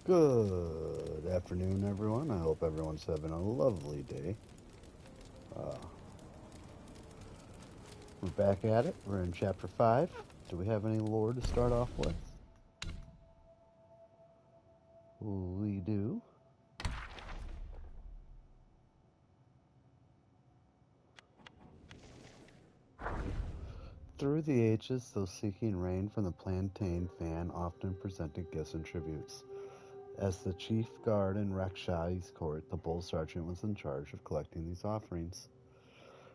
Good afternoon, everyone. I hope everyone's having a lovely day. Uh, we're back at it. We're in chapter 5. Do we have any lore to start off with? We do. Through the ages, those seeking rain from the plantain fan often presented gifts and tributes. As the chief guard in Rakshai's court, the bull sergeant was in charge of collecting these offerings.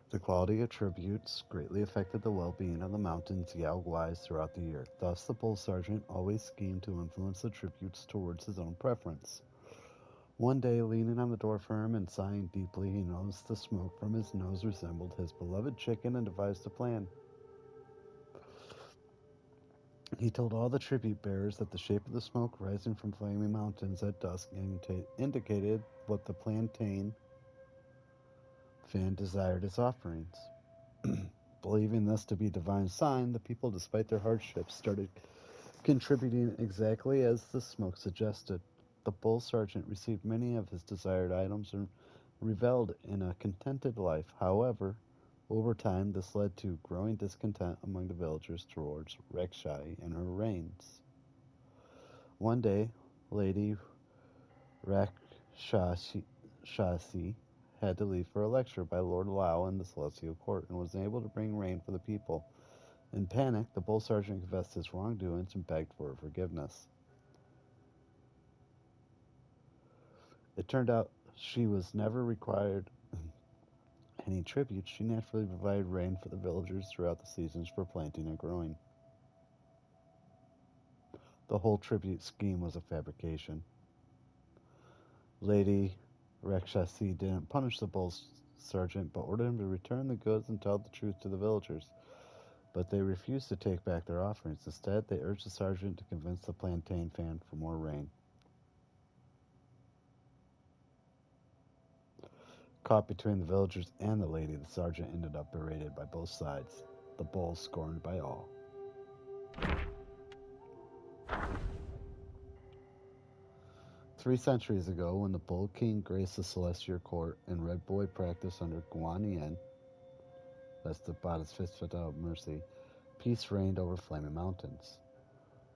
The quality of tributes greatly affected the well-being of the mountain's Yaoguais throughout the year. Thus, the bull sergeant always schemed to influence the tributes towards his own preference. One day, leaning on the door frame and sighing deeply, he noticed the smoke from his nose resembled his beloved chicken and devised a plan. He told all the tribute bearers that the shape of the smoke rising from flaming mountains at dusk indicated what the plantain fan desired as offerings. Believing this to be a divine sign, the people, despite their hardships, started contributing exactly as the smoke suggested. The bull sergeant received many of his desired items and reveled in a contented life. However, over time, this led to growing discontent among the villagers towards Rekshai and her reigns. One day, Lady Rakshasi had to leave for a lecture by Lord Lao in the Celestial Court and was unable to bring rain for the people. In panic, the bull sergeant confessed his wrongdoings and begged for forgiveness. It turned out she was never required any tribute. She naturally provided rain for the villagers throughout the seasons for planting and growing. The whole tribute scheme was a fabrication. Lady Rakshasi didn't punish the bull sergeant, but ordered him to return the goods and tell the truth to the villagers. But they refused to take back their offerings. Instead, they urged the sergeant to convince the plantain fan for more rain. Caught between the villagers and the lady, the sergeant ended up berated by both sides, the bull scorned by all. 3 centuries ago, when the Bull King graced the Celestial Court and Red Boy practiced under Guan Yin, that's the Buddha's fifth of mercy, peace reigned over Flaming Mountains.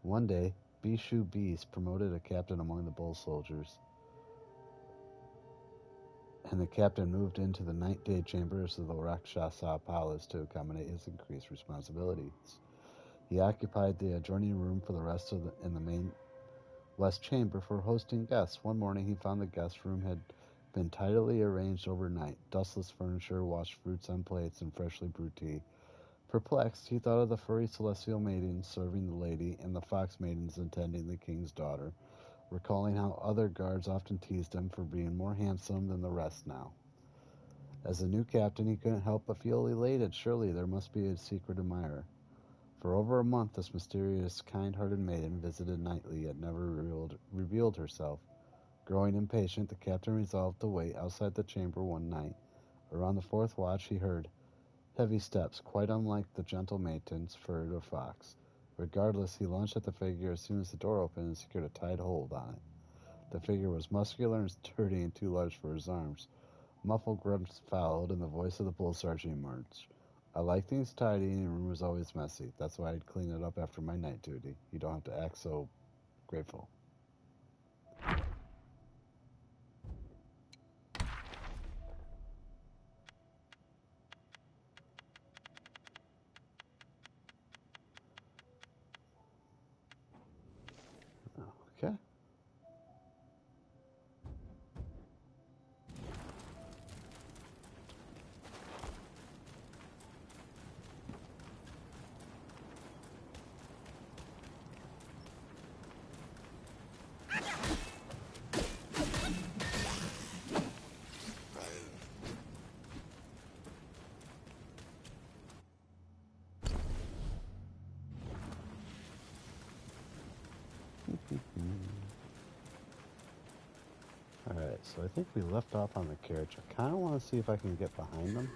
One day, Bishu Beast promoted a captain among the Bull soldiers, and the captain moved into the night-day chambers of the Rakshasa Palace to accommodate his increased responsibilities. He occupied the adjoining room for the rest of in the main West Chamber for hosting guests. One morning he found the guest room had been tidily arranged overnight. Dustless furniture, washed fruits on plates, and freshly brewed tea. Perplexed, he thought of the furry celestial maidens serving the lady and the fox maidens attending the king's daughter, recalling how other guards often teased him for being more handsome than the rest now. As a new captain, he couldn't help but feel elated. Surely there must be a secret admirer. For over a month, this mysterious, kind-hearted maiden visited nightly, yet never revealed herself. Growing impatient, the captain resolved to wait outside the chamber one night. Around the fourth watch, he heard heavy steps, quite unlike the gentle maiden's furred or fox. Regardless, he lunged at the figure as soon as the door opened and secured a tight hold on it. The figure was muscular and sturdy and too large for his arms. Muffled grunts followed, and the voice of the bull sergeant emerged. I like things tidy, and your room is always messy. That's why I'd clean it up after my night duty. You don't have to act so grateful. Okay. Alright, so I think we left off on the carriage. I kind of want to see if I can get behind them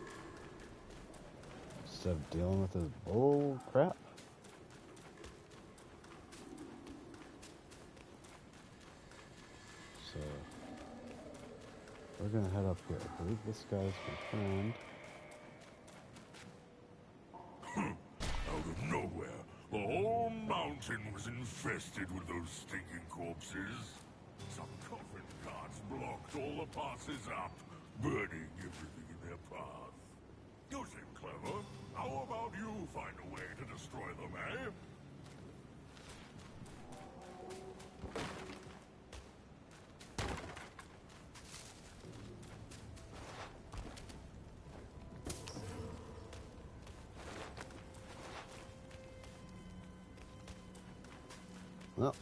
instead of dealing with this bull crap. we're gonna head up here. I believe this guy's my friend. Out of nowhere, the whole mountain was infested with those stinking corpses. Some coffin carts blocked all the passes up, burning everything in their path. You seem clever. How about you find a way to destroy them, eh? Well,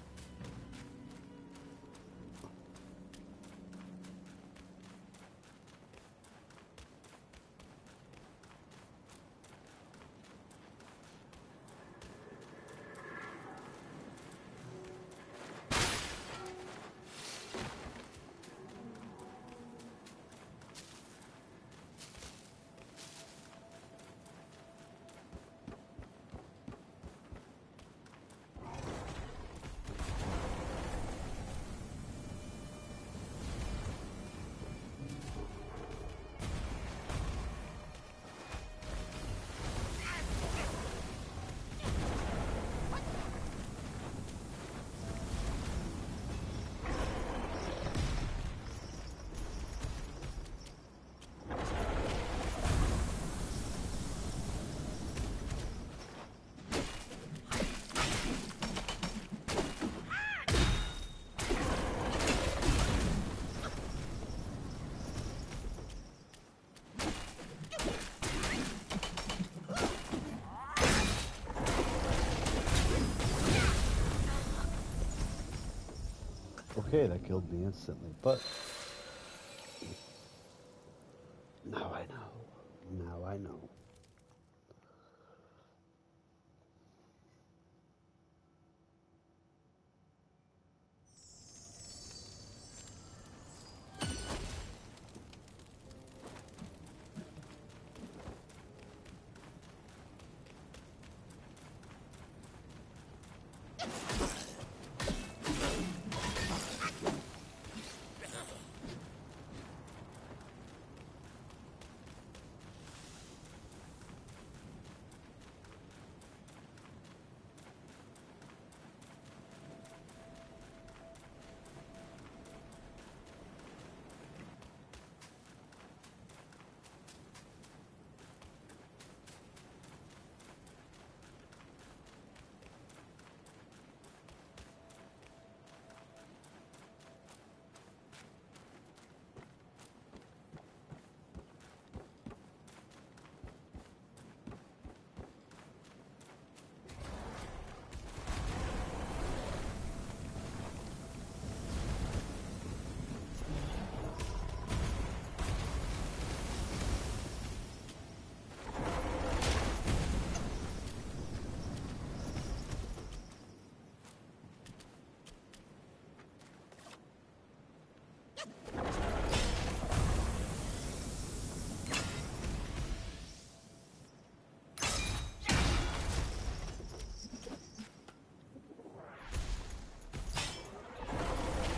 okay, that killed me instantly, but now I know. Now I know.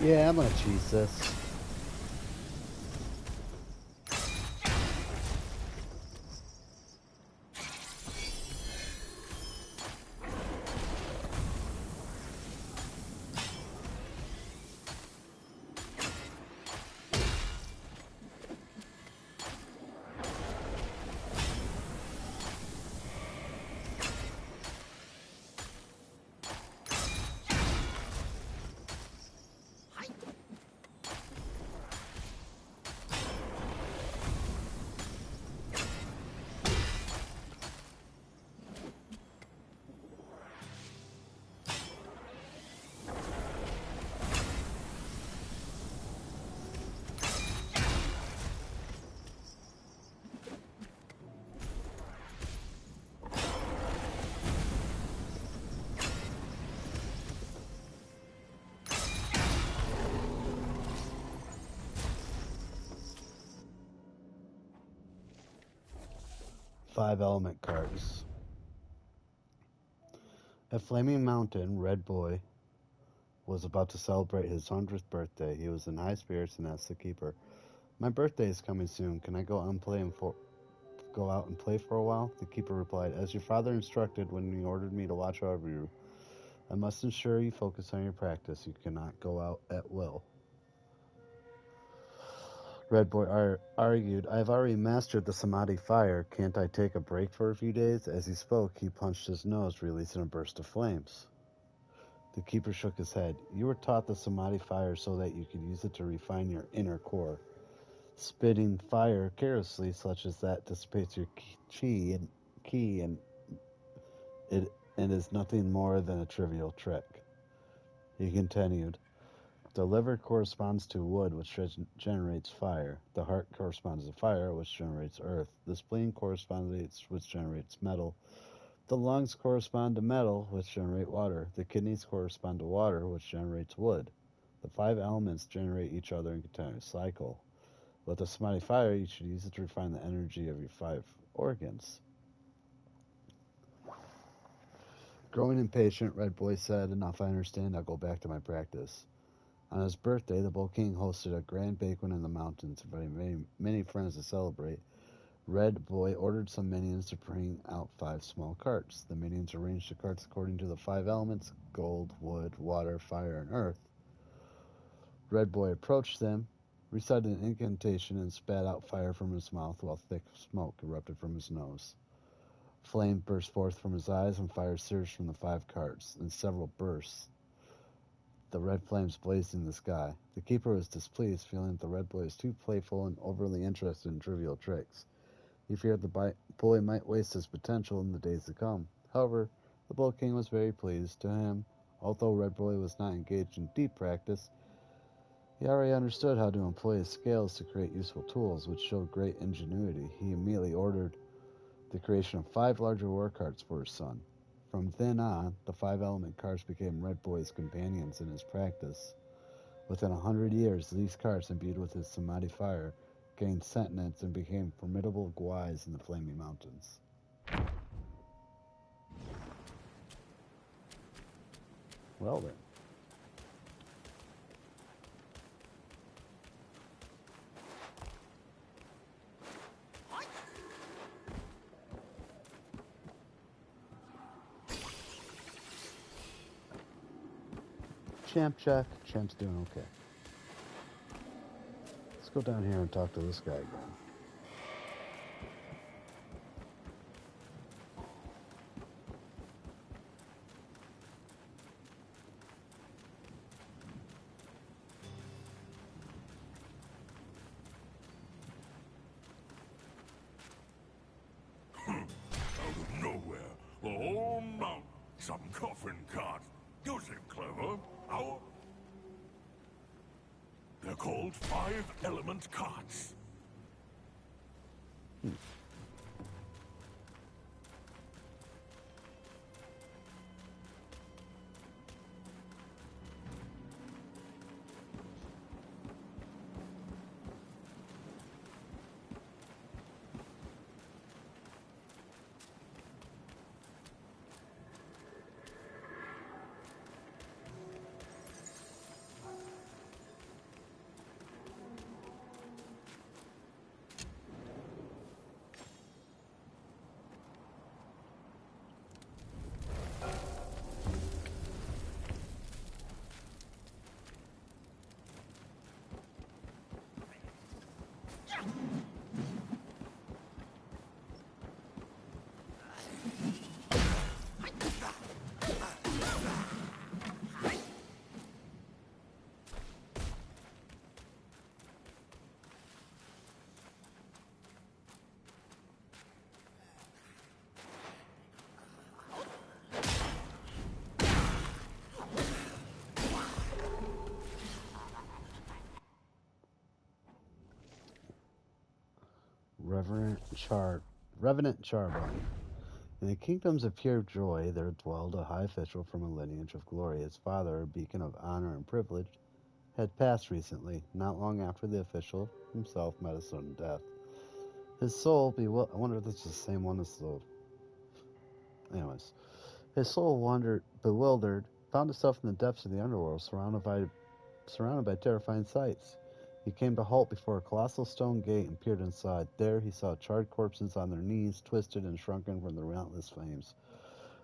Yeah, I'm gonna cheese this. Five element cards. At Flaming Mountain, Red Boy was about to celebrate his 100th birthday. He was in high spirits and asked the keeper My birthday is coming soon. Can I go out and play for a while? The keeper replied, as your father instructed when he ordered me to watch over you. I must ensure you focus on your practice. You cannot go out at will. Red Boy argued, I have already mastered the Samadhi fire. Can't I take a break for a few days? As he spoke, he punched his nose, releasing a burst of flames. The keeper shook his head. You were taught the Samadhi fire so that you could use it to refine your inner core. Spitting fire carelessly, such as that, dissipates your ki and it is nothing more than a trivial trick. He continued, the liver corresponds to wood, which generates fire. The heart corresponds to fire, which generates earth. The spleen corresponds, which generates metal. The lungs correspond to metal, which generate water. The kidneys correspond to water, which generates wood. The 5 elements generate each other in continuous cycle. With the Samadhi fire, you should use it to refine the energy of your 5 organs. Growing impatient, Red Boy said, enough, I understand. I'll go back to my practice. On his birthday, the Bull King hosted a grand banquet in the mountains, inviting many friends to celebrate. Red Boy ordered some minions to bring out 5 small carts. The minions arranged the carts according to the 5 elements: gold, wood, water, fire, and earth. Red Boy approached them, recited an incantation, and spat out fire from his mouth while thick smoke erupted from his nose. Flame burst forth from his eyes, and fire surged from the 5 carts. In several bursts, the red flames blazed in the sky. The keeper was displeased, feeling that the Red Boy was too playful and overly interested in trivial tricks. He feared the boy might waste his potential in the days to come. However, the Bull King was very pleased. To him, although Red Boy was not engaged in deep practice, he already understood how to employ his scales to create useful tools, which showed great ingenuity. He immediately ordered the creation of 5 larger war carts for his son. From then on, the 5 element carts became Red Boy's companions in his practice. Within 100 years, these carts, imbued with his Samadhi fire, gained sentience and became formidable guys in the Flaming Mountains. Well then. Champ check. Champ's doing okay. Let's go down here and talk to this guy again. Out of nowhere, the whole mountain, some coffin cart. You seem clever. How? They're called 5-element carts. Revenant Charbon. In the kingdoms of pure joy there dwelled a high official from a lineage of glory. His father, a beacon of honor and privilege, had passed recently, not long after the official himself met a sudden death. His soul I wonder if this is the same one as the... Anyways. His soul wandered, bewildered, found itself in the depths of the underworld, surrounded by terrifying sights. He came to halt before a colossal stone gate and peered inside. There he saw charred corpses on their knees, twisted and shrunken from the relentless flames,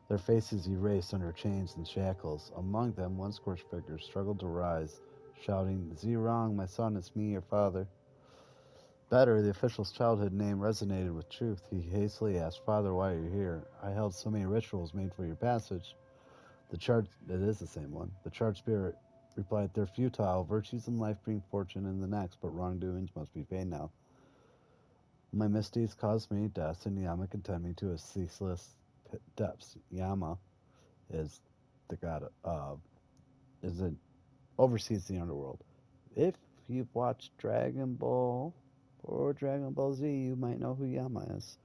their faces erased under chains and shackles. Among them, one scorched figure struggled to rise, shouting, "Zirong, my son, it's me, your father." Better, the official's childhood name resonated with truth. He hastily asked, "Father, why are you here?" "I held so many rituals made for your passage." It is the same one. The charred spirit replied, "They're futile. Virtues in life bring fortune in the next, but wrongdoings must be paid now. My misdeeds caused me death, and Yama condemned me to a ceaseless depths." Yama is the god is it oversees the underworld. If you've watched Dragon Ball or Dragon Ball Z, you might know who Yama is.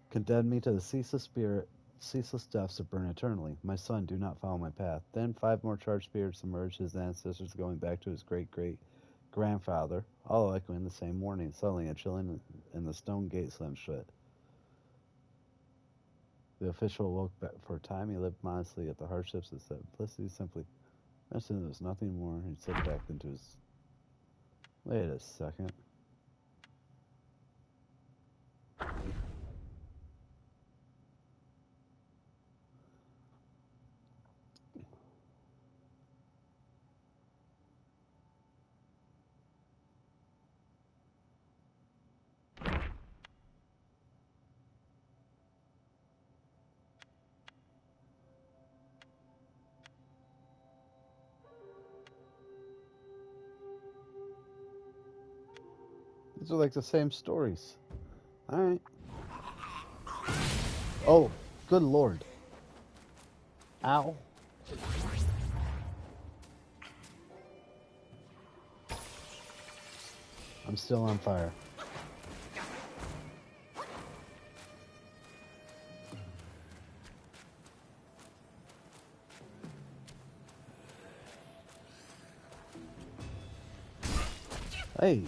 "Condemn me to the ceaseless depths that burn eternally. My son, do not follow my path." Then 5 more charged spirits emerged, his ancestors going back to his great-great-grandfather, all echoing the same warning. Suddenly, a chilling and the stone gate slammed shut. The official awoke back. For a time, he lived modestly at the hardships of simplicity simply. Mentioned there was nothing more. He slipped back into his. Wait a second. These are like the same stories. Alright. Oh, good lord. Ow. I'm still on fire. Hey.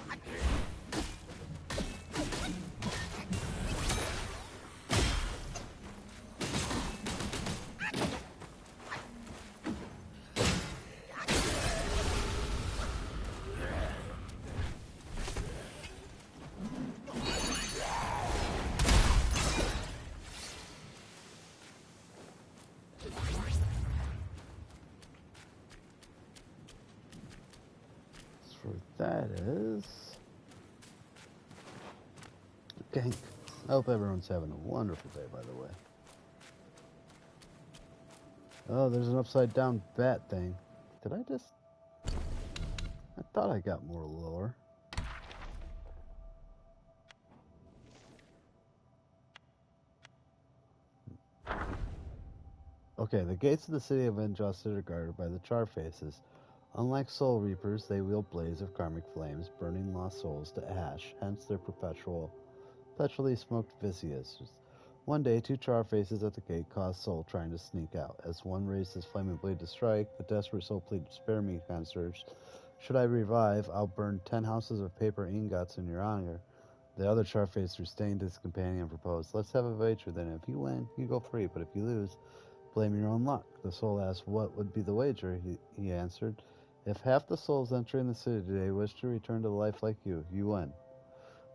For that is Gank. I hope everyone's having a wonderful day, by the way. Oh, there's an upside down bat thing. Did I just... I thought I got more lore. Okay, the gates of the city of Injustice are guarded by the Charfaces. Unlike Soul Reapers, they wield blades of karmic flames, burning lost souls to ash, hence their perpetually smoked vicious. One day, 2 Charfaces at the gate caused Soul trying to sneak out. As one raised his flaming blade to strike, the desperate Soul pleaded, "Spare me, kind sirs. Should I revive, I'll burn 10 houses of paper ingots in your honor." The other Charface restrained his companion and proposed, "Let's have a wager then. If you win, you go free, but if you lose, blame your own luck." The Soul asked what would be the wager. He answered, "If half the souls entering the city today wish to return to life like you, you win."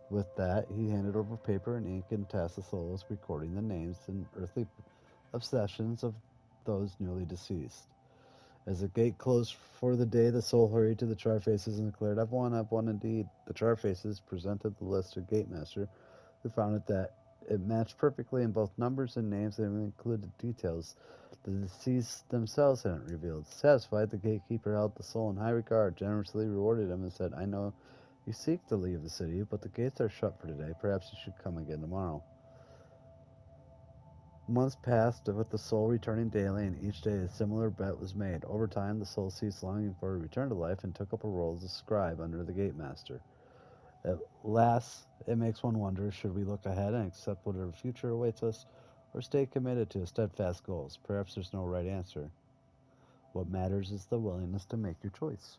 With that, he handed over paper and ink and tasked the souls recording the names and earthly obsessions of those newly deceased. As the gate closed for the day, the Soul hurried to the Charfaces and declared, I've won indeed." The Charfaces presented the list to Gatemaster, who found that it matched perfectly in both numbers and names, and included details the deceased themselves hadn't revealed. Satisfied, the gatekeeper held the Soul in high regard, generously rewarded him, and said, "I know you seek to leave the city, but the gates are shut for today. Perhaps you should come again tomorrow." Months passed, with the Soul returning daily, and each day a similar bet was made. Over time, the Soul ceased longing for a return to life and took up a role as a scribe under the Gatemaster. At last, it makes one wonder, should we look ahead and accept whatever future awaits us, or stay committed to steadfast goals? Perhaps there's no right answer. What matters is the willingness to make your choice.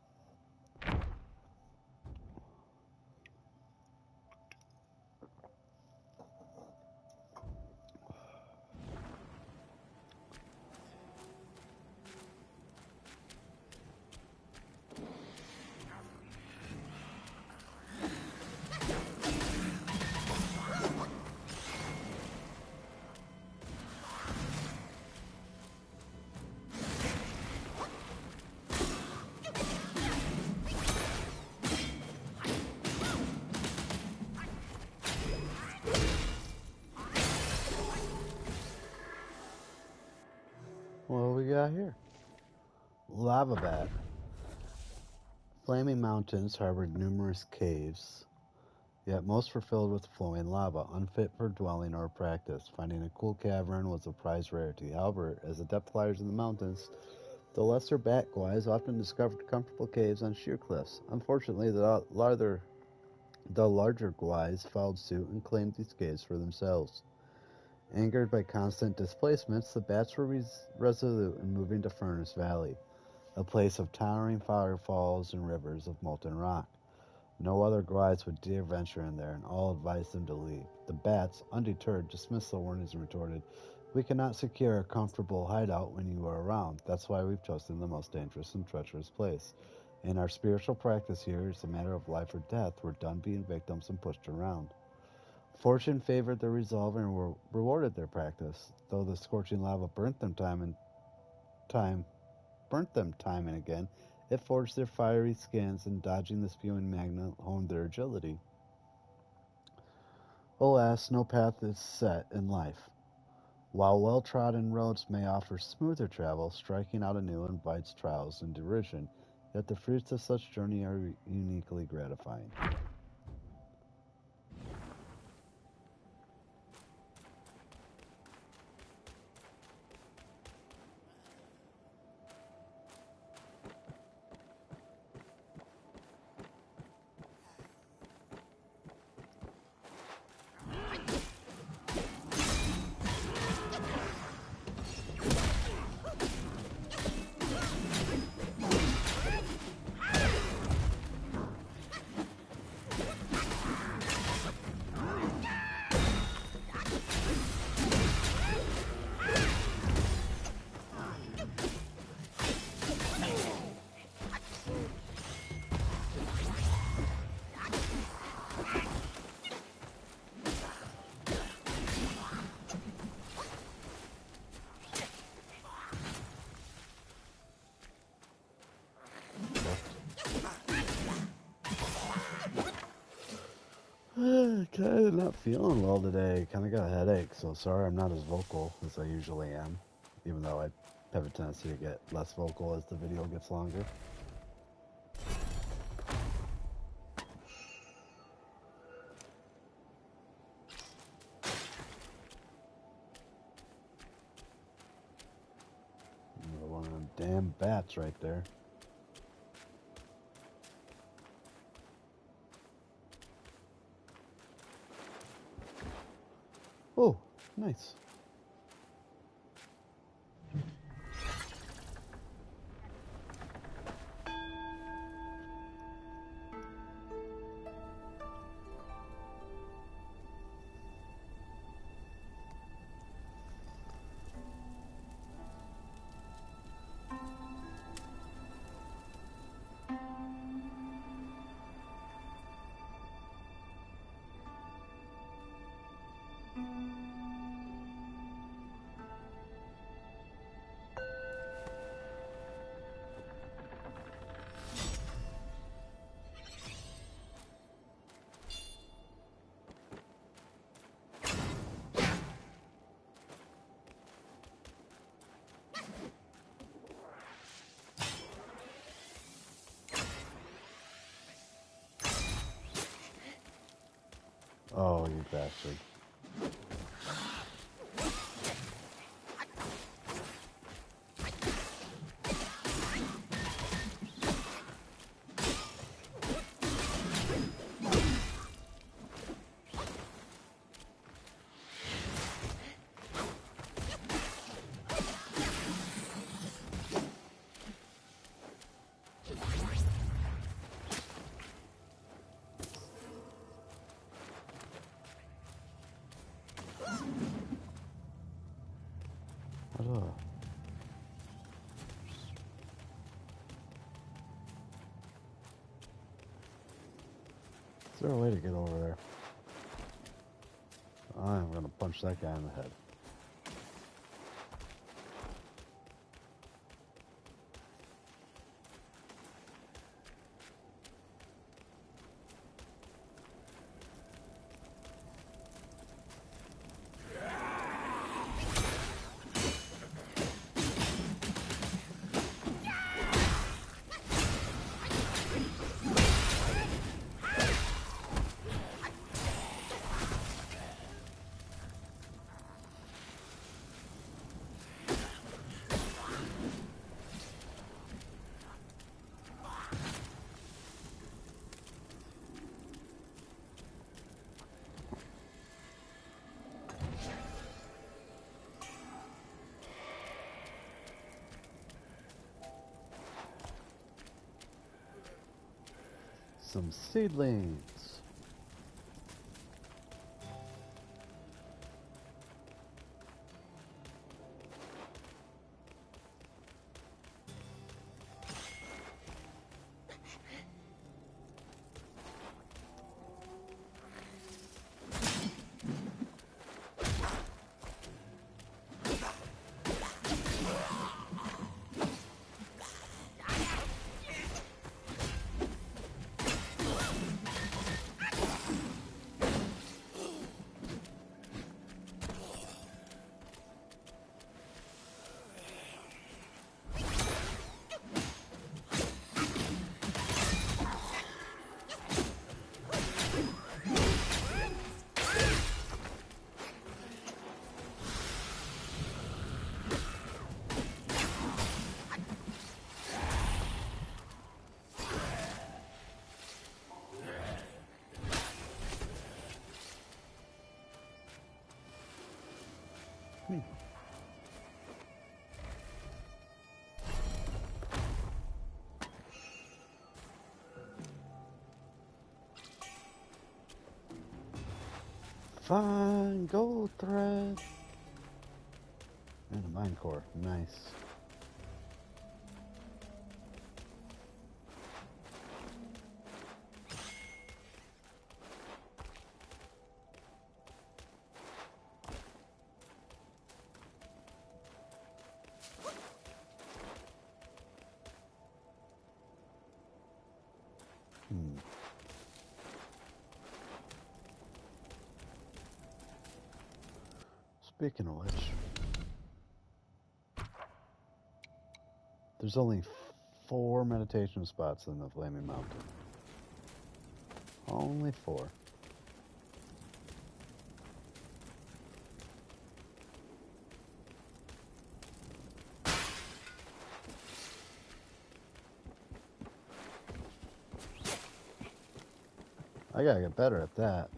What do we got here? Lava bat. Flaming mountains harbored numerous caves, yet most were filled with flowing lava, unfit for dwelling or practice. Finding a cool cavern was a prized rarity. However, as the depth flyers in the mountains, the lesser bat guys often discovered comfortable caves on sheer cliffs. Unfortunately, the larger guys followed suit and claimed these caves for themselves. Angered by constant displacements, the bats were resolute in moving to Furnace Valley, a place of towering waterfalls and rivers of molten rock. No other guides would dare venture in there, and all advised them to leave. The bats, undeterred, dismissed the warnings and retorted, "We cannot secure a comfortable hideout when you are around. That's why we've chosen the most dangerous and treacherous place. In our spiritual practice here, it's a matter of life or death. We're done being victims and pushed around." Fortune favored their resolve and rewarded their practice. Though the scorching lava time burnt them time and again, it forged their fiery skins, and dodging the spewing magma honed their agility. Alas, no path is set in life. While well-trodden roads may offer smoother travel, striking out anew invites trials and derision, yet the fruits of such journey are uniquely gratifying. Kind of not feeling well today. Kind of got a headache, so sorry I'm not as vocal as I usually am. Even though I have a tendency to get less vocal as the video gets longer. Another one of them damn bats right there. Oh, nice. Oh, you bastard. What up? Is there a way to get over there? I'm gonna punch that guy in the head. Some seedlings. Fine gold thread. And a mine core. Nice. Speaking of which, there's only 4 meditation spots in the Flaming Mountain. Only 4. I gotta get better at that.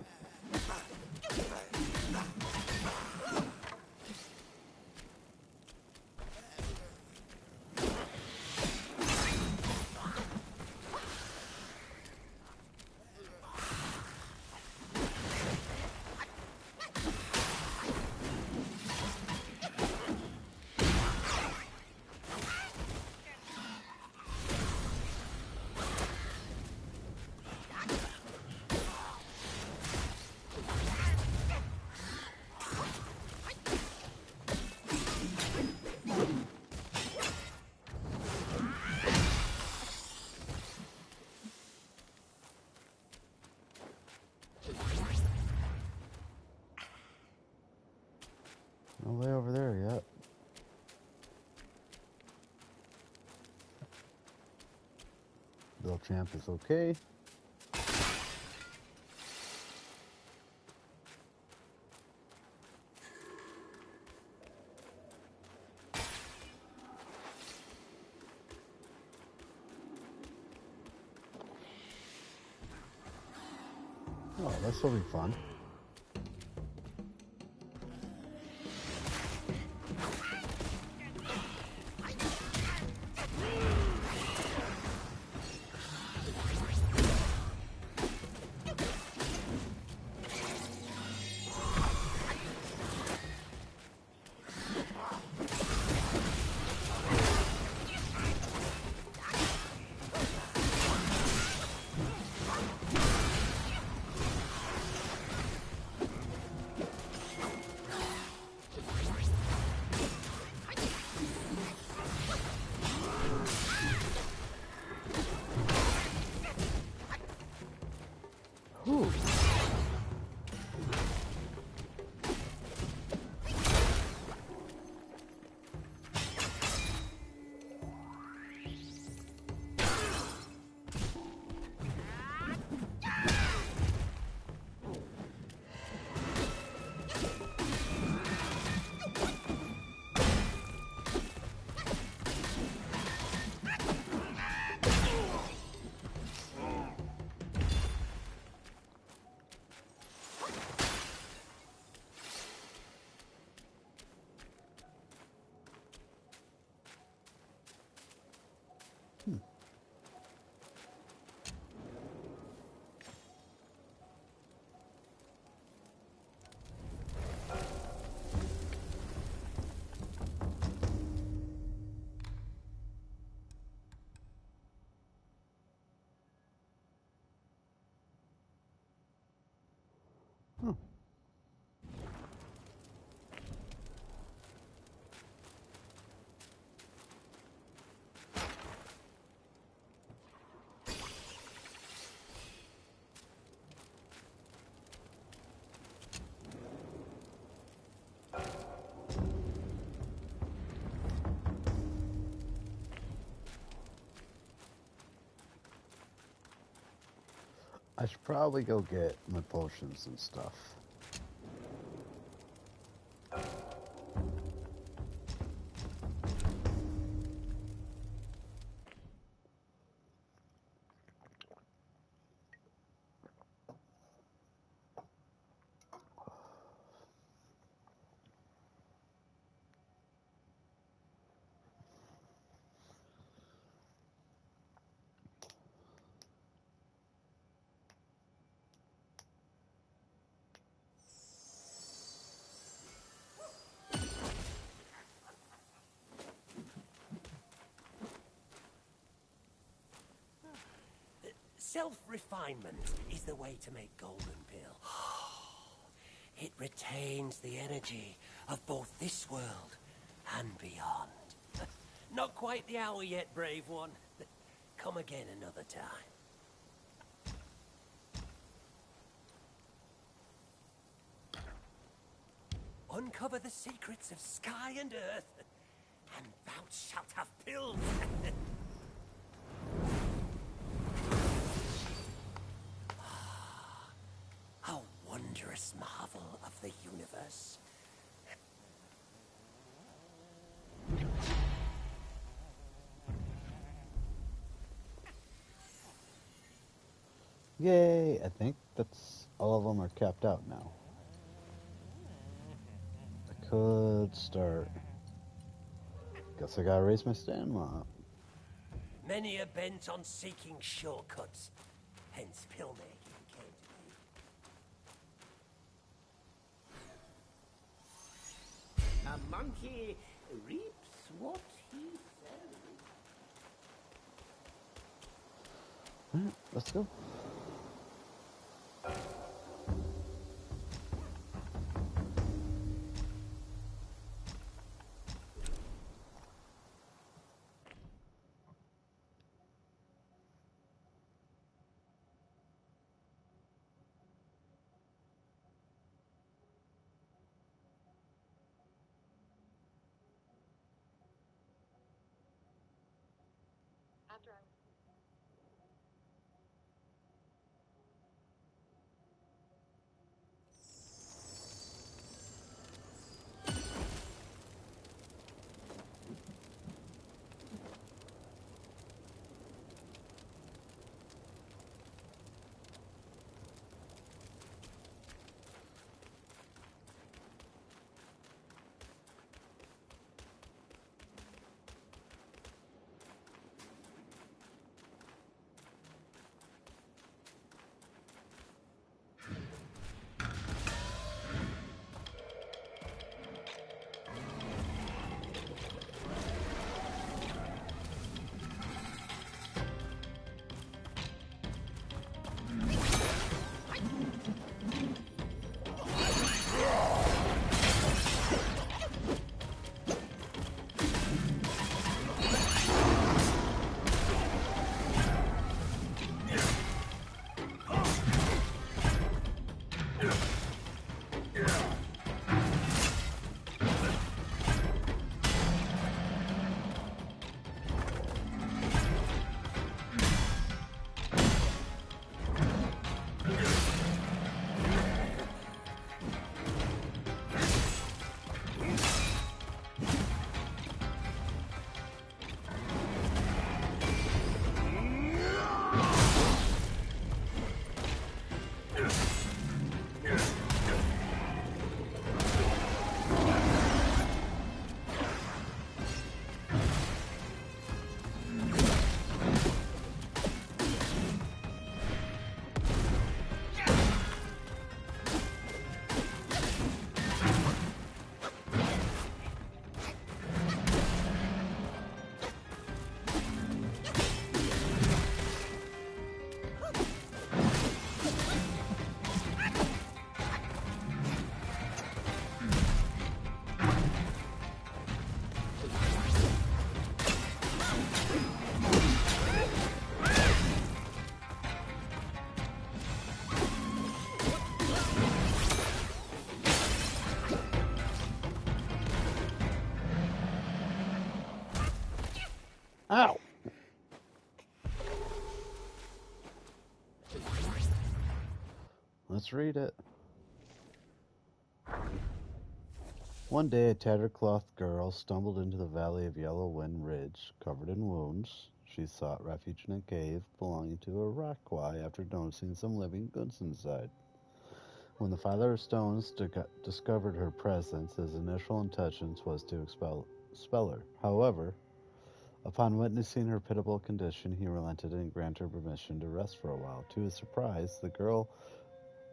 No way over there yet. Bill Champ is okay. Oh, this will be fun. Hmm. I should probably go get my potions and stuff. Self-refinement is the way to make golden pill. It retains the energy of both this world and beyond. Not quite the hour yet, brave one. Come again another time. Uncover the secrets of sky and earth, and thou shalt have pills. A wondrous marvel of the universe. Yay! I think that's all of them are capped out now. I could start. Guess I gotta raise my stamina up. Many are bent on seeking shortcuts, hence pill making came to be. A monkey reaps what he sows. Alright, let's go. Ow! Let's read it. One day, a tattered cloth girl stumbled into the valley of Yellow Wind Ridge, covered in wounds. She sought refuge in a cave belonging to a rock quai after noticing some living goods inside. When the Father of Stones discovered her presence, his initial intentions was to expel her. However, upon witnessing her pitiable condition, he relented and granted her permission to rest for a while. To his surprise, the girl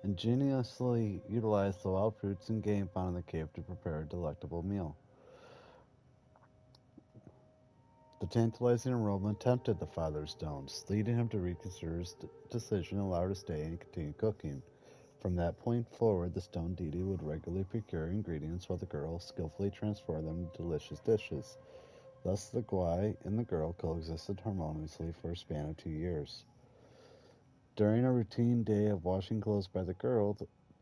ingeniously utilized the wild fruits and game found in the cave to prepare a delectable meal. The tantalizing aroma tempted the Father of Stones, leading him to reconsider his decision and allow her to stay and continue cooking. From that point forward, the stone deity would regularly procure ingredients while the girl skillfully transformed them into delicious dishes. Thus, the Gwai and the girl coexisted harmoniously for a span of 2 years. During a routine day of washing clothes by the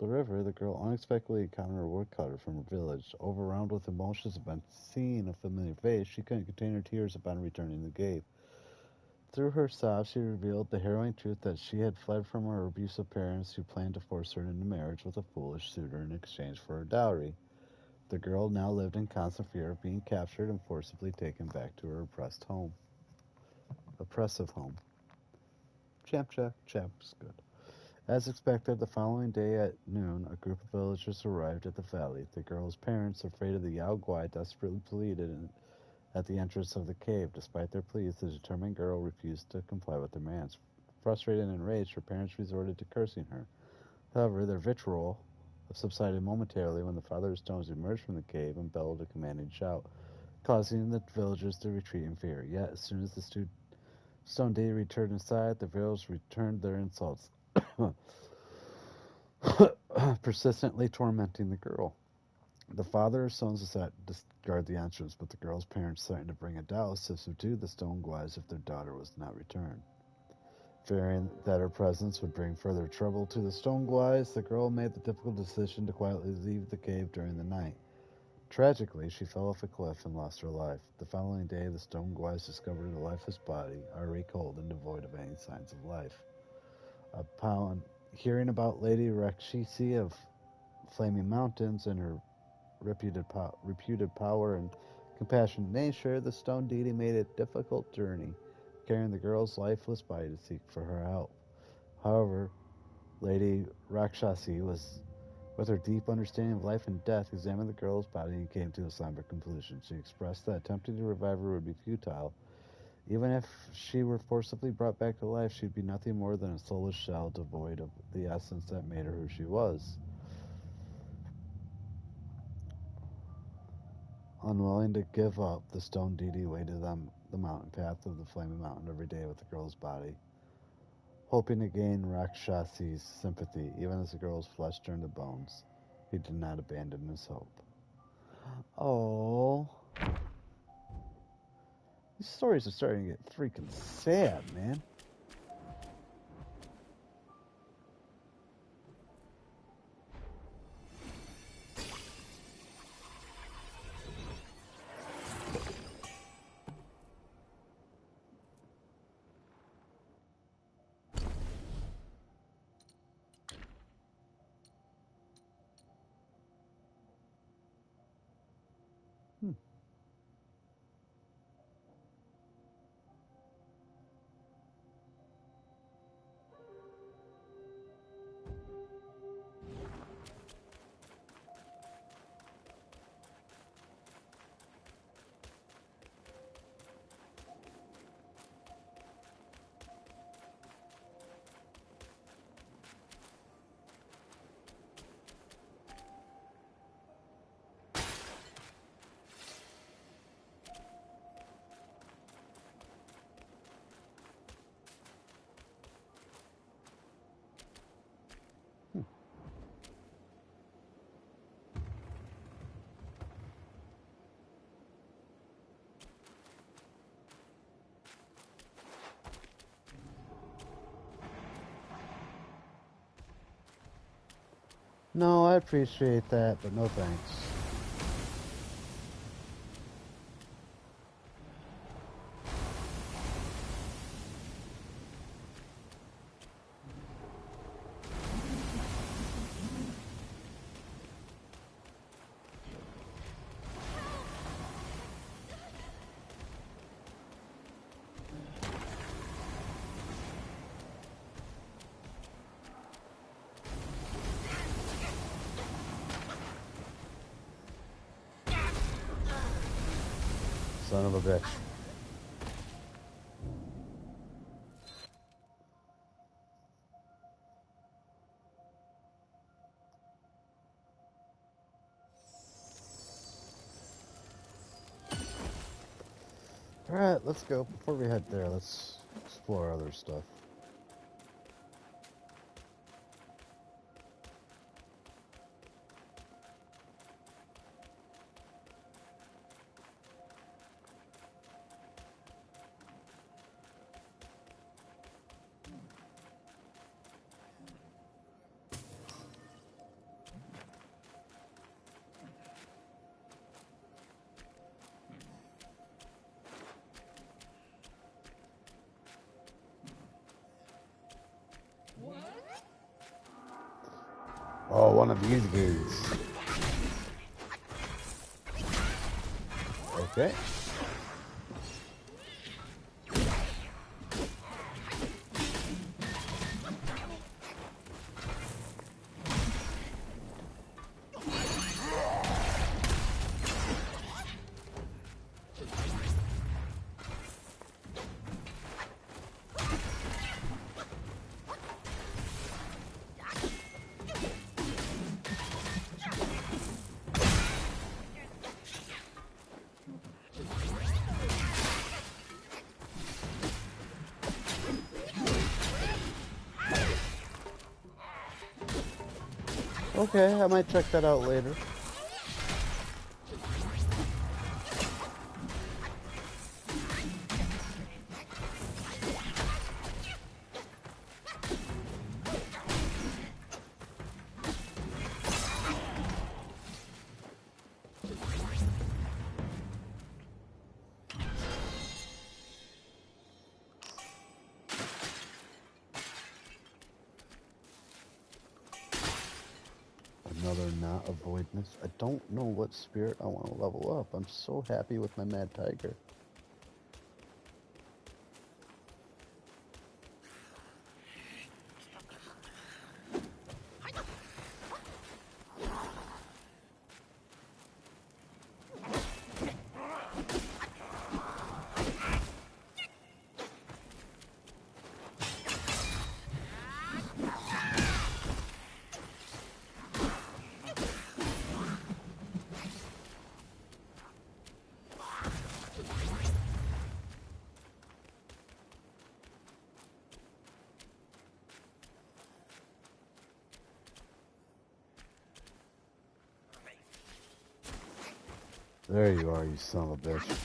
river, the girl unexpectedly encountered a woodcutter from her village. Overwhelmed with emotions upon seeing a familiar face, she couldn't contain her tears upon returning to the cave. Through her sobs, she revealed the harrowing truth that she had fled from her abusive parents who planned to force her into marriage with a foolish suitor in exchange for her dowry. The girl now lived in constant fear of being captured and forcibly taken back to her oppressive home. Champ's good. As expected, the following day at noon, a group of villagers arrived at the valley. The girl's parents, afraid of the Yao Guai, desperately pleaded at the entrance of the cave. Despite their pleas, the determined girl refused to comply with their demands. Frustrated and enraged, her parents resorted to cursing her. However, their vitriol subsided momentarily when the Father of Stones emerged from the cave and bellowed a commanding shout, causing the villagers to retreat in fear. Yet, as soon as the stone deity returned inside, the villagers returned their insults, persistently tormenting the girl. The Father of Stones decided to discard the entrance, but the girl's parents threatened to bring a Taoist to subdue the stone guys if their daughter was not returned. Fearing that her presence would bring further trouble to the stone guys, the girl made the difficult decision to quietly leave the cave during the night. Tragically, she fell off a cliff and lost her life. The following day, the stone guys discovered a lifeless body, already cold and devoid of any signs of life. Upon hearing about Lady Rakshisi of Flaming Mountains and her reputed power and compassionate nature, the stone deity made a difficult journey, carrying the girl's lifeless body to seek for her help. However, Lady Rakshasi with her deep understanding of life and death, examined the girl's body and came to a somber conclusion. She expressed that attempting to revive her would be futile. Even if she were forcibly brought back to life, she'd be nothing more than a soulless shell devoid of the essence that made her who she was. Unwilling to give up, the stone deity waded on the mountain path of the flaming mountain every day with the girl's body, hoping to gain Rakshasi's sympathy. Even as the girl's flesh turned to bones, he did not abandon his hope. Oh, these stories are starting to get freaking sad, man. Hmm. No, I appreciate that, but no thanks. son of a bitch. Alright, let's go. Before we head there, let's explore other stuff. Oh, one of these dudes. Okay. Okay, I might check that out later. Another not avoidance. I don't know what spirit I want to level up. I'm so happy with my Mad Tiger. There you are, you son of a bitch.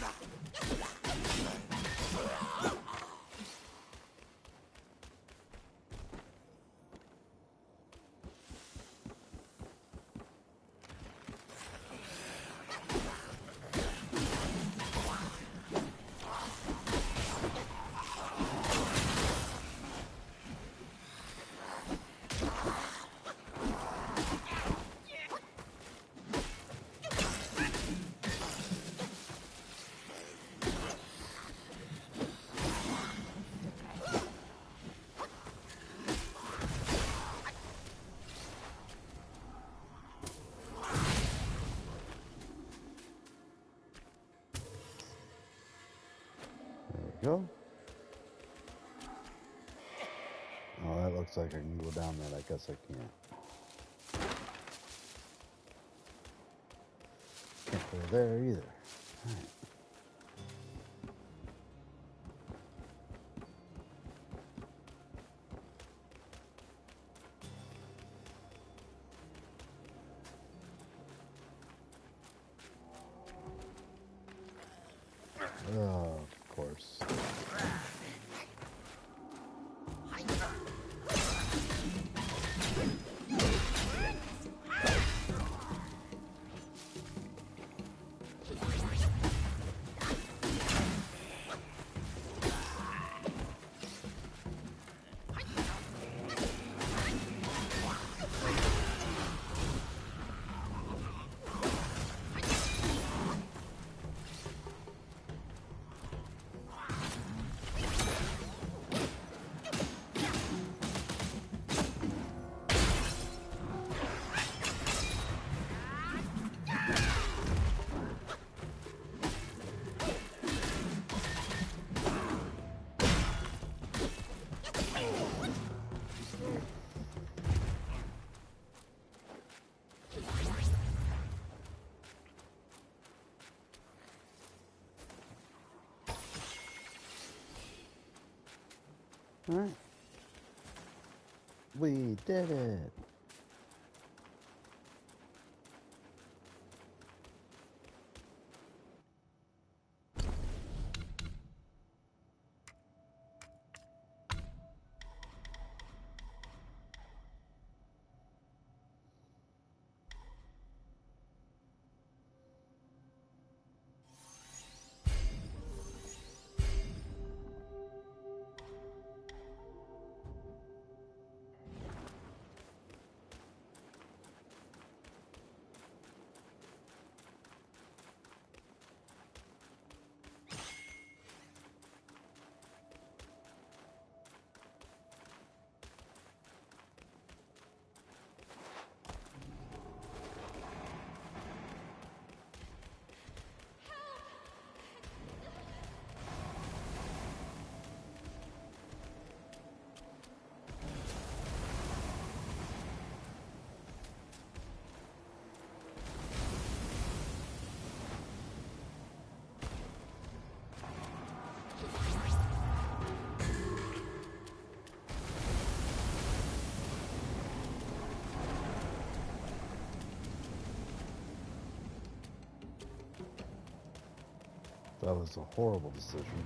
Go. Oh, that looks like I can go down that. I guess I can't. Can't go there either. All right. Oh, of course. Alright. We did it. That was a horrible decision.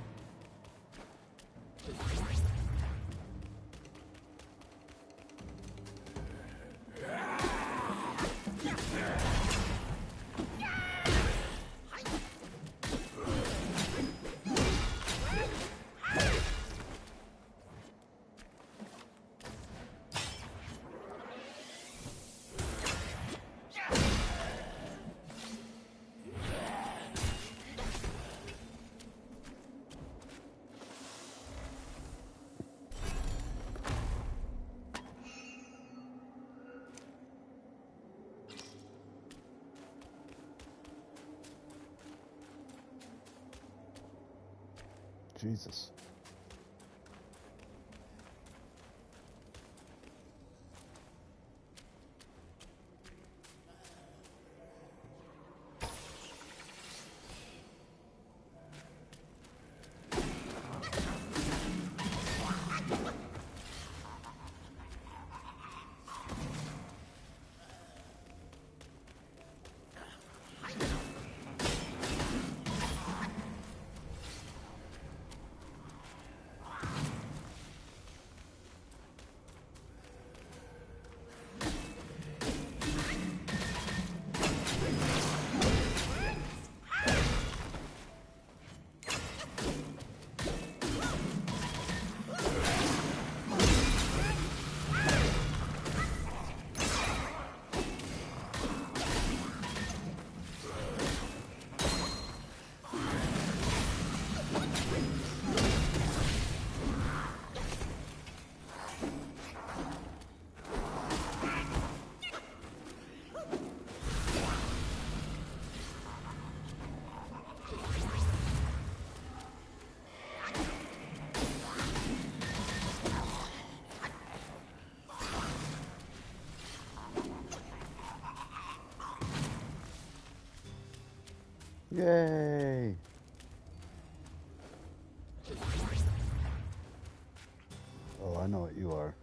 Jesus. Yay! Oh, I know what you are.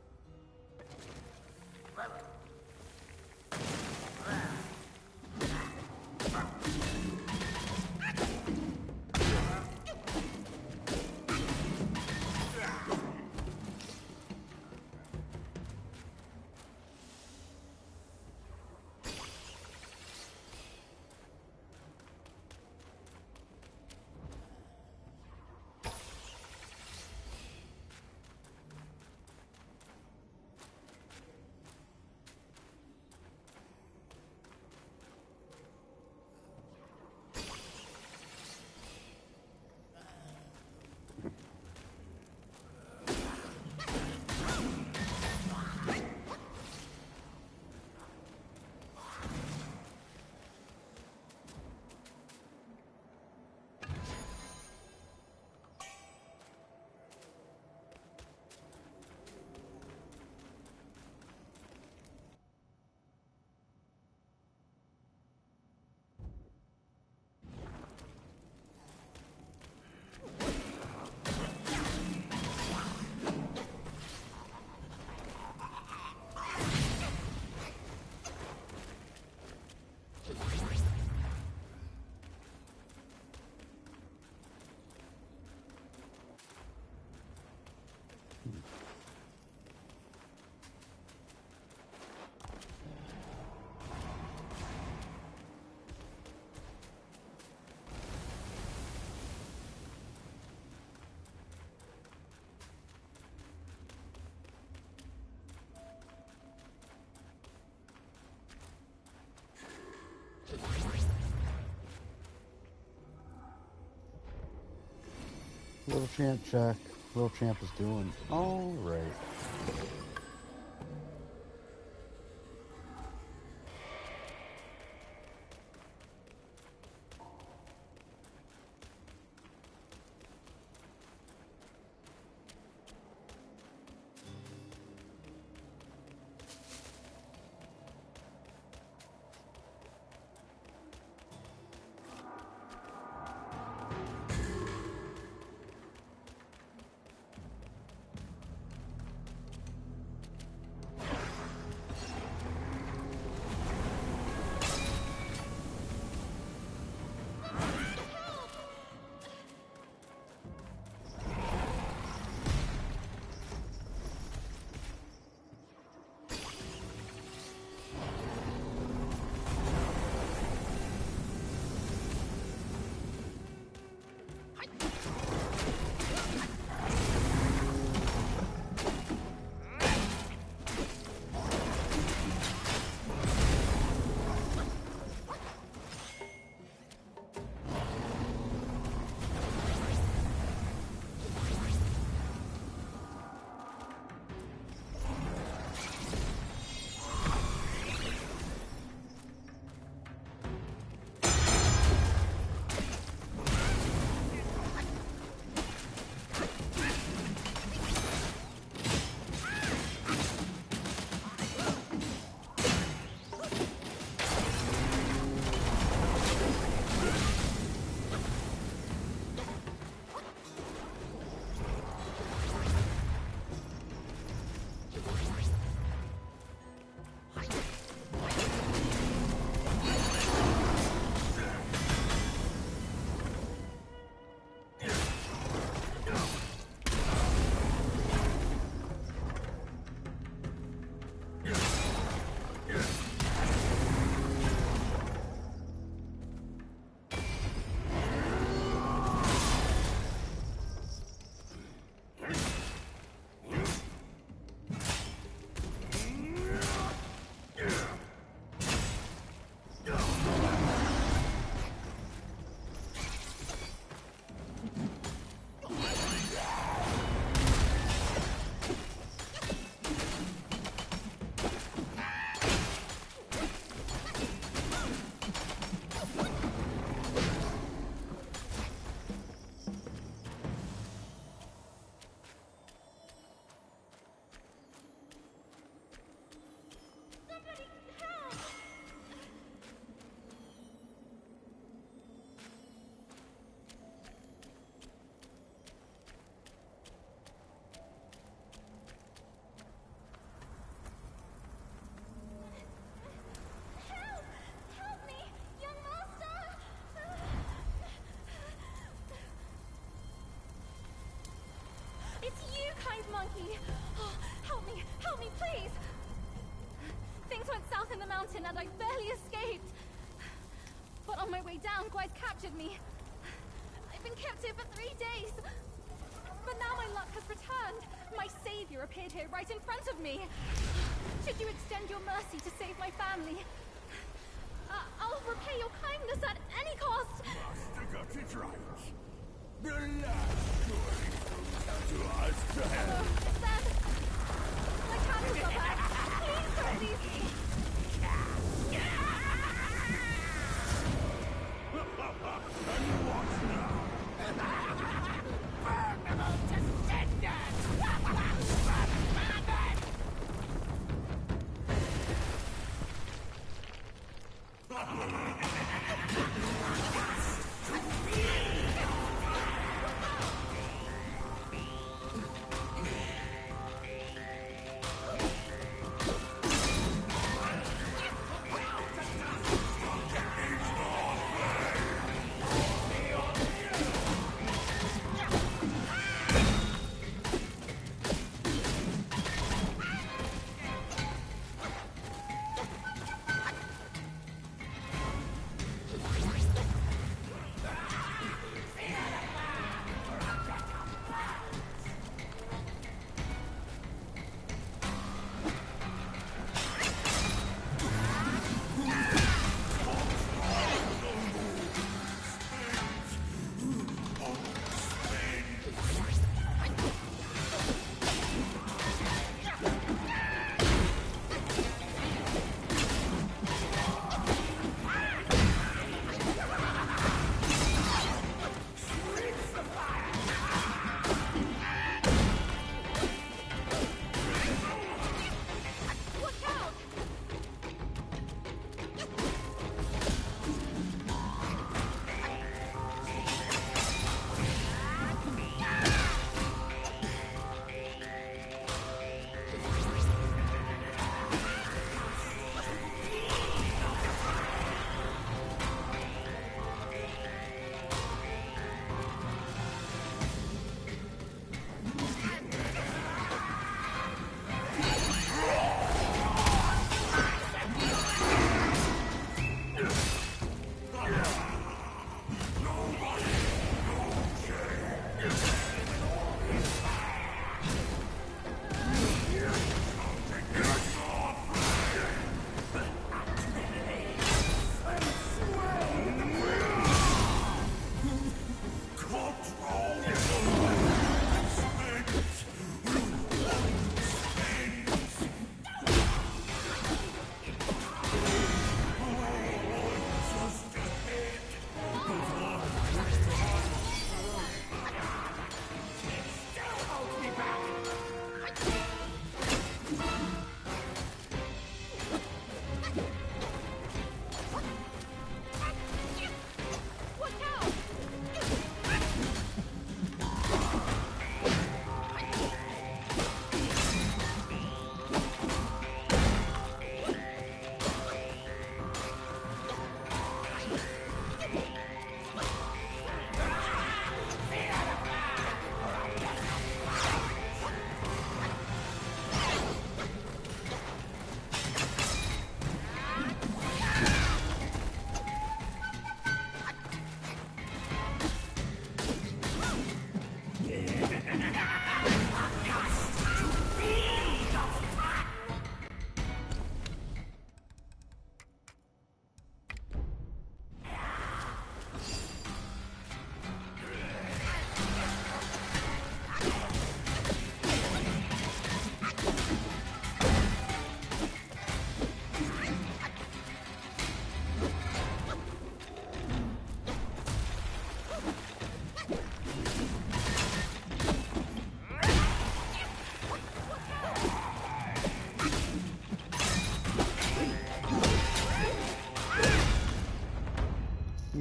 Little champ check. Little champ is doing all right. Monkey! Oh, help me, please! Things went south in the mountain and I barely escaped. But on my way down, Guys captured me. I've been kept here for 3 days. But now my luck has returned. My savior appeared here right in front of me. Should you extend your mercy to save my family? I'll repay your kindness at any cost. Master got it right. The last story comes to us to help. Then, my candles are back. Please don't leave me. And what now? Vulnerable descendants!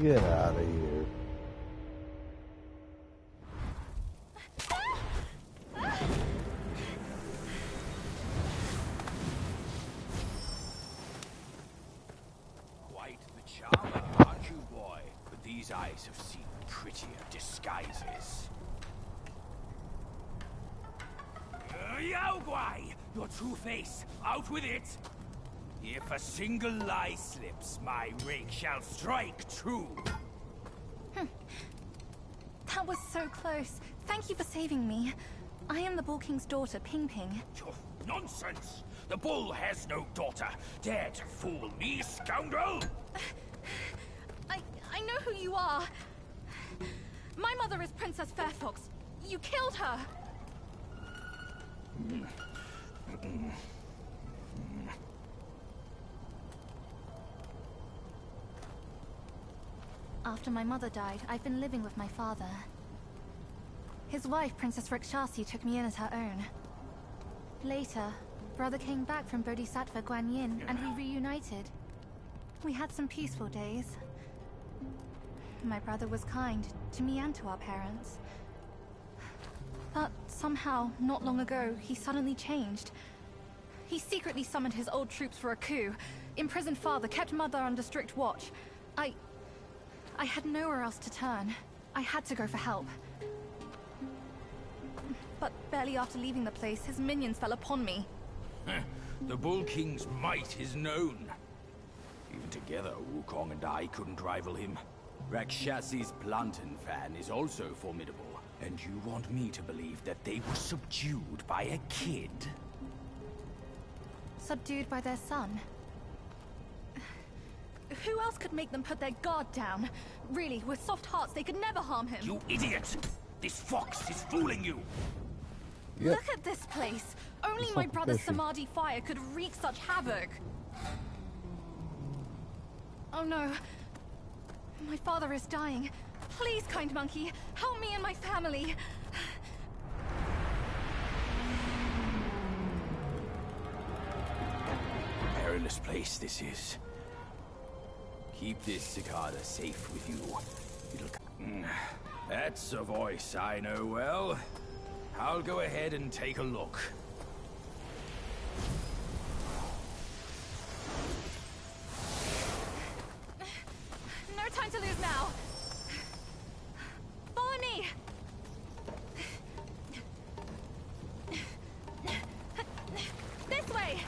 Get out of here. Quite the charmer, aren't you, boy? But these eyes have seen prettier disguises. Yao Guai! Your true face! Out with it! If a single lie slips, my rake shall strike true. That was so close. Thank you for saving me. I am the Bull King's daughter, Ping Ping. Oh, nonsense! The bull has no daughter. Dare to fool me, scoundrel! I know who you are. My mother is Princess Fairfox. You killed her. After my mother died, I've been living with my father. His wife, Princess Rakshasi, took me in as her own. Later, brother came back from Bodhisattva Guanyin, and we reunited. We had some peaceful days. My brother was kind to me and to our parents. But somehow, not long ago, he suddenly changed. He secretly summoned his old troops for a coup, imprisoned father, kept mother under strict watch. I had nowhere else to turn. I had to go for help. But barely after leaving the place, his minions fell upon me. The Bull King's might is known. Even together, Wukong and I couldn't rival him. Rakshasi's plantain fan is also formidable. And you want me to believe that they were subdued by a kid? Subdued by their son. Who else could make them put their guard down? Really, with soft hearts, they could never harm him. You idiot! This fox is fooling you! Yep. Look at this place! Only It's my not brother's fishy. Samadhi fire could wreak such havoc. Oh no. My father is dying. Please, kind monkey, help me and my family. Perilous place this is. Keep this cicada safe with you. That's a voice I know well. I'll go ahead and take a look. No time to lose now. Follow me. This way.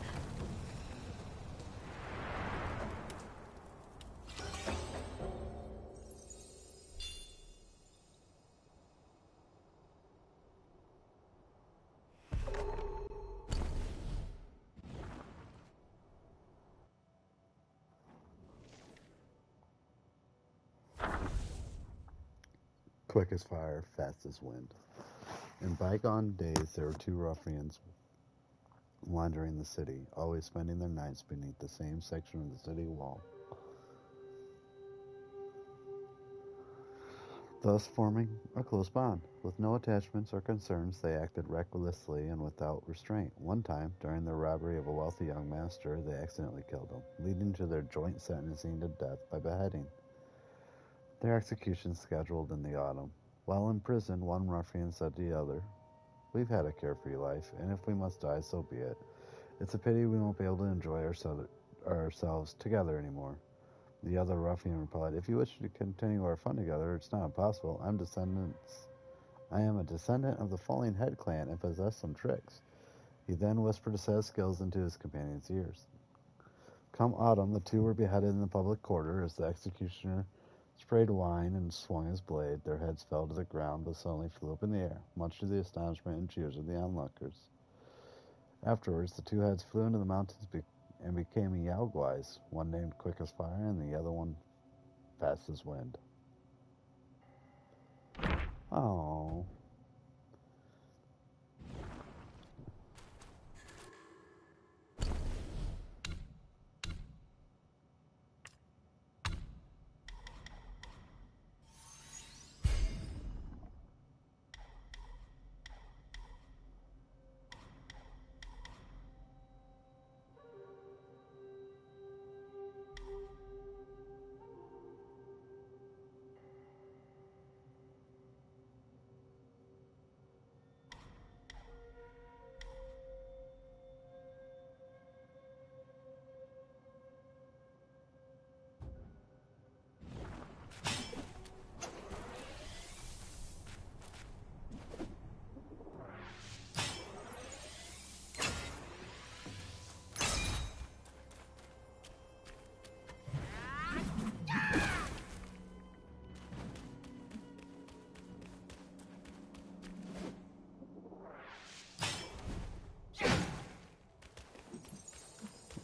Quick as fire, fast as wind. In bygone days, there were two ruffians wandering the city, always spending their nights beneath the same section of the city wall, thus forming a close bond. With no attachments or concerns, they acted recklessly and without restraint. One time, during the robbery of a wealthy young master, they accidentally killed him, leading to their joint sentencing to death by beheading. Their execution scheduled in the autumn. While in prison, one ruffian said to the other, "We've had a carefree life, and if we must die, so be it. It's a pity we won't be able to enjoy ourselves together anymore." The other ruffian replied, "If you wish to continue our fun together, it's not impossible. I am a descendant of the Falling Head clan and possess some tricks." He then whispered his set of skills into his companion's ears. Come autumn, the two were beheaded in the public quarter as the executioner sprayed wine, and swung his blade. Their heads fell to the ground, but suddenly flew up in the air, much to the astonishment and cheers of the onlookers. Afterwards, the two heads flew into the mountains and became Yaoguais, one named Quick as Fire and the other one Fast as Wind. Oh.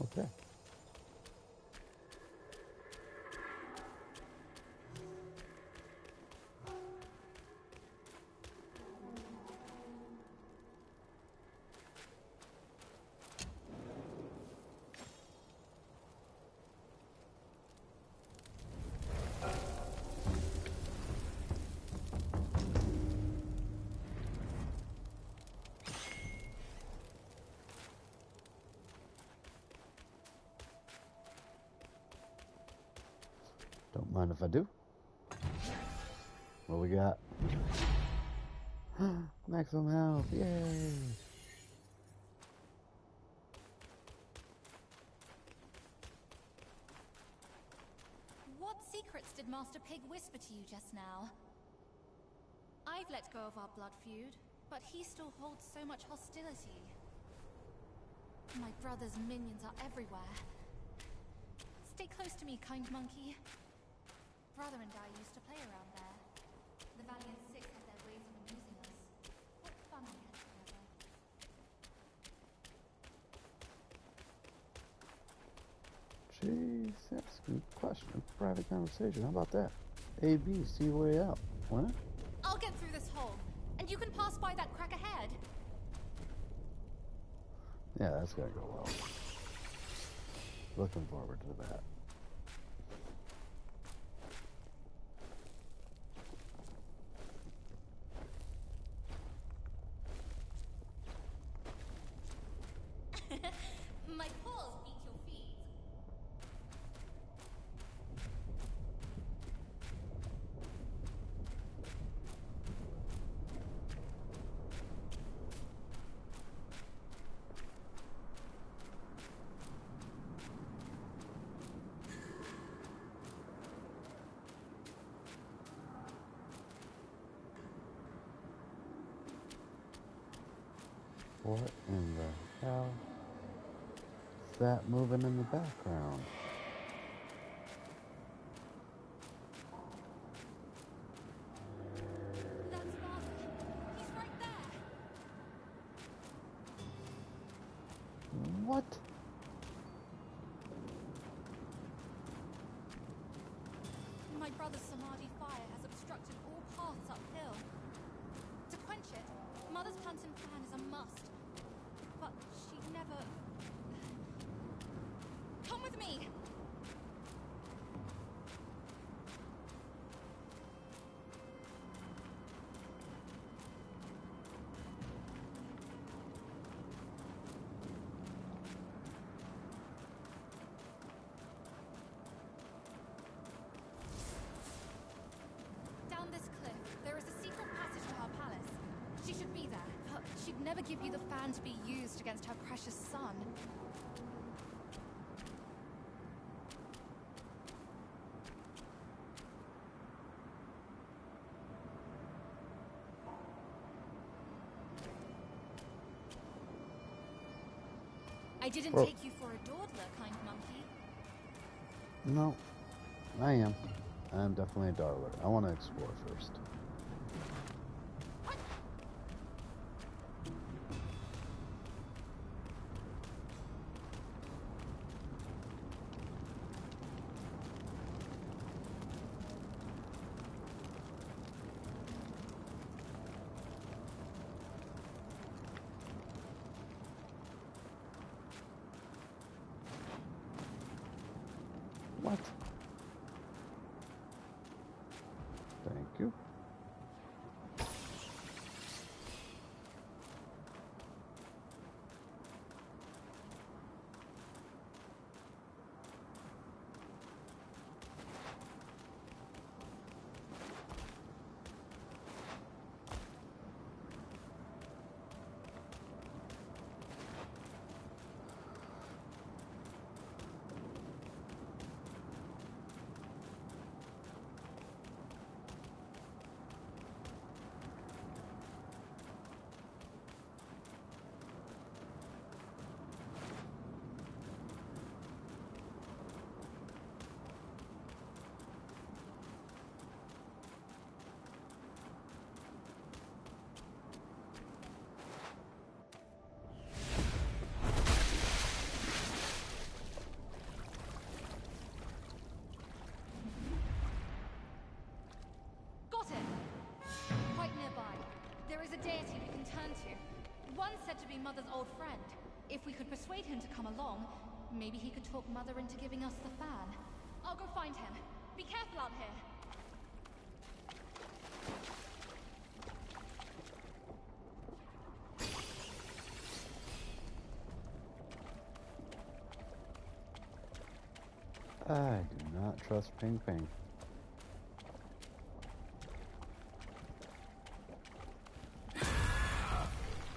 Okay. Don't mind if I do. What we got? Maximum health, yay! What secrets did Master Pig whisper to you just now? I've let go of our blood feud, but he still holds so much hostility. My brother's minions are everywhere. Stay close to me, kind monkey. Brother and I used to play around there. The Valiant Six had their ways of amusing us. What fun we had together. Jeez, that's a good question. Private conversation. How about that? A, B, C way out. What? I'll get through this hole, and you can pass by that crack ahead. Yeah, that's gonna go well. Looking forward to that. My paws beat your feet. What in the hell is that moving in the background? That's Father. He's right there. What? My brother's Samadhi fire has obstructed all paths uphill. To quench it, Mother's Plantain fan is a must. But she never... Come with me! Down this cliff, there is a secret passage to our palace. She should be there, but she'd never give you the fan to be used against her precious son. I didn't take you for a dawdler, kind monkey. No, I am. I'm definitely a dawdler. I want to explore first. What? Thank you. Got it! Quite nearby, there is a deity we can turn to. One said to be Mother's old friend. If we could persuade him to come along, maybe he could talk Mother into giving us the fan. I'll go find him. Be careful out here. I do not trust Ping Ping.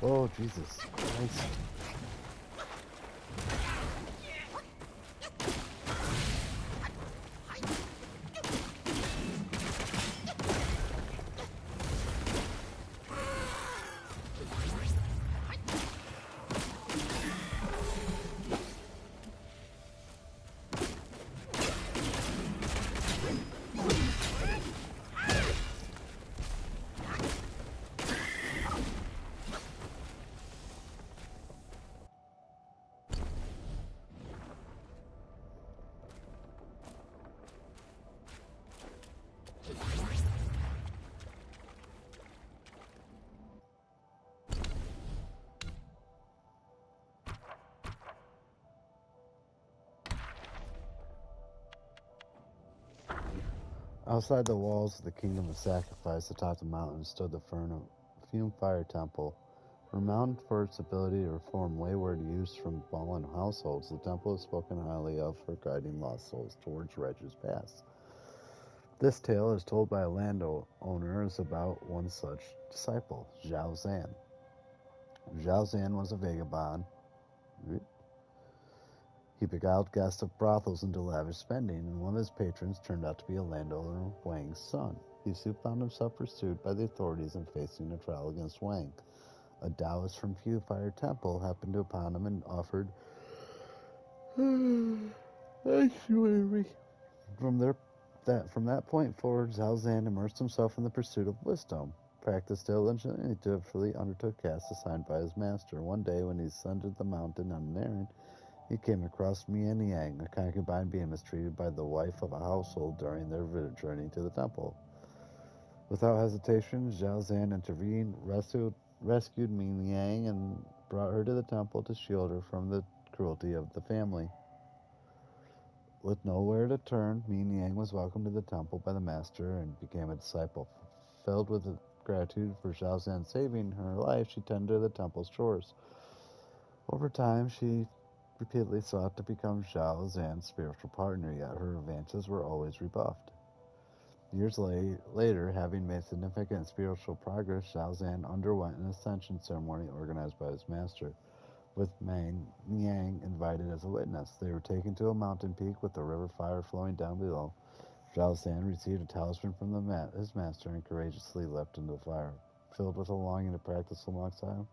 Oh, Jesus Christ. Outside the walls of the Kingdom of Sacrifice, atop the mountain, stood the Fume Fire Temple. Renowned for its ability to reform wayward youths from fallen households, the temple is spoken highly of for guiding lost souls towards righteous paths. This tale is told by a landowner is about one such disciple, Zhao Zan. Zhao Zan was a vagabond. He beguiled guests of brothels into lavish spending, and one of his patrons turned out to be a landowner Wang's son. He soon found himself pursued by the authorities and facing a trial against Wang. A Taoist from Fu Fire Temple happened upon him and offered sanctuary. From that point forward, Zhao Zan immersed himself in the pursuit of wisdom, practiced diligently, and dutifully undertook tasks assigned by his master. One day, when he ascended the mountain on an errand, he came across Mian Yang, a concubine being mistreated by the wife of a household during their journey to the temple. Without hesitation, Zhao Zan intervened, rescued Mian Yang, and brought her to the temple to shield her from the cruelty of the family. With nowhere to turn, Mian Yang was welcomed to the temple by the master and became a disciple. Filled with gratitude for Zhao Zan saving her life, she tended to the temple's chores. Over time, she repeatedly sought to become Zhao Zan's spiritual partner, yet her advances were always rebuffed. Years later, having made significant spiritual progress, Zhao Zan underwent an ascension ceremony organized by his master, with Mian Yang invited as a witness. They were taken to a mountain peak with the river fire flowing down below. Zhao Zan received a talisman from his master and courageously leapt into the fire. Filled with a longing to practice alongside him,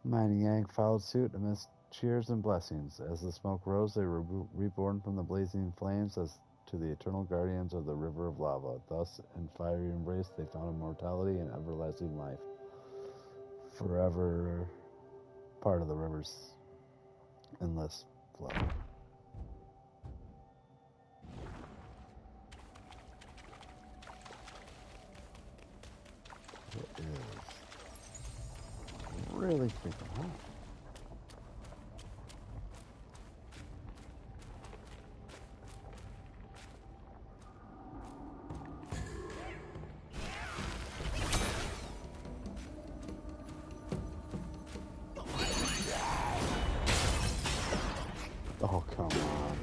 Mian Yang followed suit amidst cheers and blessings. As the smoke rose, they were reborn from the blazing flames as to the eternal guardians of the river of lava. Thus, in fiery embrace, they found immortality and everlasting life. Forever part of the river's endless flow. It is really freaking hot. Oh, come on.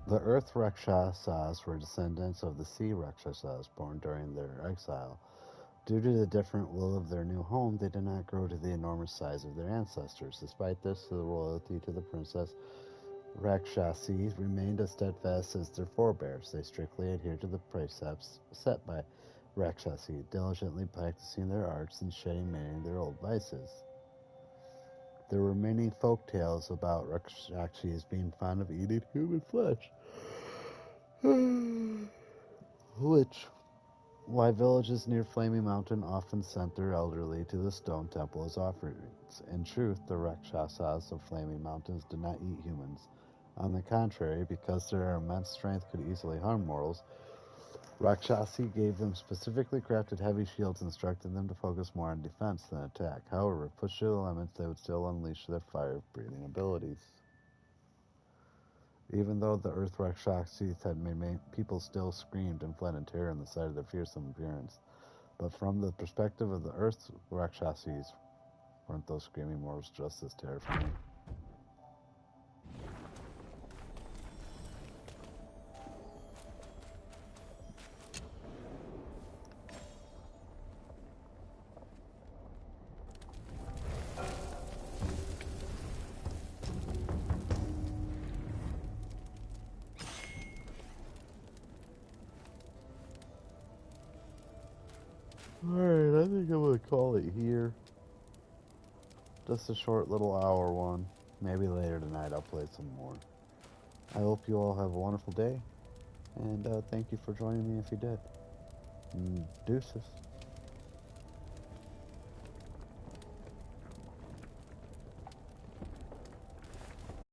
The Earth Rakshasas were descendants of the Sea Rakshasas born during their exile. Due to the different will of their new home, they did not grow to the enormous size of their ancestors. Despite this, the loyalty to the princess Rakshasi remained as steadfast as their forebears. They strictly adhered to the precepts set by Rakshasi, diligently practicing their arts and shedding many of their old vices. There were many folk tales about Rakshasas being fond of eating human flesh, which why villages near Flaming Mountain often sent their elderly to the stone temple as offerings. In truth, the Rakshasas of Flaming Mountains did not eat humans. On the contrary, because their immense strength could easily harm mortals, Rakshasi gave them specifically crafted heavy shields, instructing them to focus more on defense than attack. However, if pushed to the limits, they would still unleash their fire-breathing abilities. Even though the Earth Rakshasis had made people still screamed and fled in terror in the sight of their fearsome appearance. But from the perspective of the Earth Rakshasis, weren't those screaming mortals just as terrifying? Alright, I think I'm gonna call it here. Just a short little hour one. Maybe later tonight I'll play some more. I hope you all have a wonderful day, and thank you for joining me if you did. Deuces.